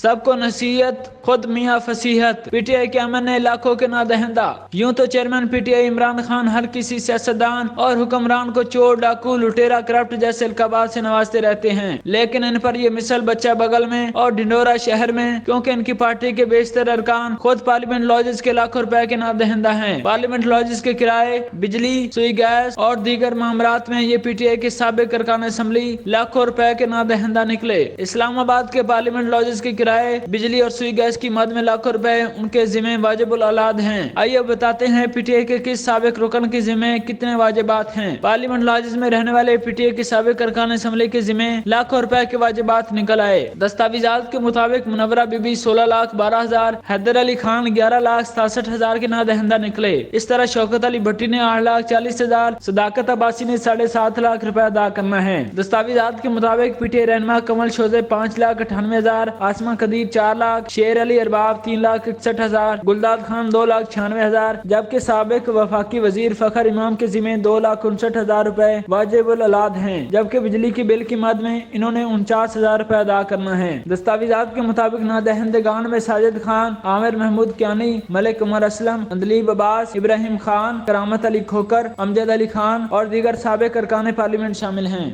سب کو نصیحت خود میاں فصیحت، پی ٹی آئی کے امن نے لاکھوں کے نادہندہ۔ یوں تو chairman P T I Imran Khan ہر کسی سیاستدان اور حکمران کو چور، ڈاکو، لٹیرا، کرپٹ جیسے القابات سے نوازتے رہتے ہیں، لیکن ان پر یہ مثل بچہ بغل میں اور ڈھنڈورا شہر میں، کیونکہ ان کی پارٹی کے بیشتر ارکان خود پارلیمنٹ لاجز کے لاکھوں روپے کے نادہندہ ہیں۔ پارلیمنٹ لاجز کے کرائے، بجلی، سوئی گیس اور دیگر معاملات میں یہ پی ٹی آئی کے سابق ارکان اسمبلی لاکھوں روپے کے نادہندہ نکلے۔ اسلام آباد کے پارلیمنٹ لاجز کے کرائے، بجلی اور سوئی گیس کی مد میں لاکھوں روپے ان کے ذمہ واجب الاولاد ہیں۔ آئیے بتاتے ہیں پی ٹی آئی کے کس سابق رکن کے ذمہ کتنے واجبات ہیں۔ پارلیمنٹ لاجز میں رہنے والے پی ٹی آئی کے سابق ارکان اسمبلی کے ذمہ لاکھوں روپے کے واجبات نکل آئے۔ دستاویزات کے مطابق منورہ بی بی 16,12,000، حیدر علی خان 11,67,000 کے نادہندہ نکلے۔ اس طرح شوکت علی بھٹی نے 8,40,000، صداقت عباسی نے 7.5 لاکھ روپے ادا کرنا ہے۔ دستاویزات کے مطابق پی ٹی آئی رہنما کمل شوزے 5,98,000، آسمہ قدیر 4 لاکھ، شیر علی ارباب 3,61,000، گلداد خان 2,96,000، جبکہ سابق وفاقی وزیر فخر امام کے ذمہ 2,59,000 روپے واجب الاولاد ہیں، جبکہ بجلی کی بل کی مد میں انہوں نے 49,000 روپے ادا کرنا ہے۔ دستاویزات کے مطابق نادہندگان میں ساجد خان، عامر محمود کیانی، ملک عمر اسلم، اندلیب عباس، ابراہیم خان، کرامت علی کھوکر، امجد علی خان اور دیگر سابق ارکان پارلیمنٹ شامل ہیں۔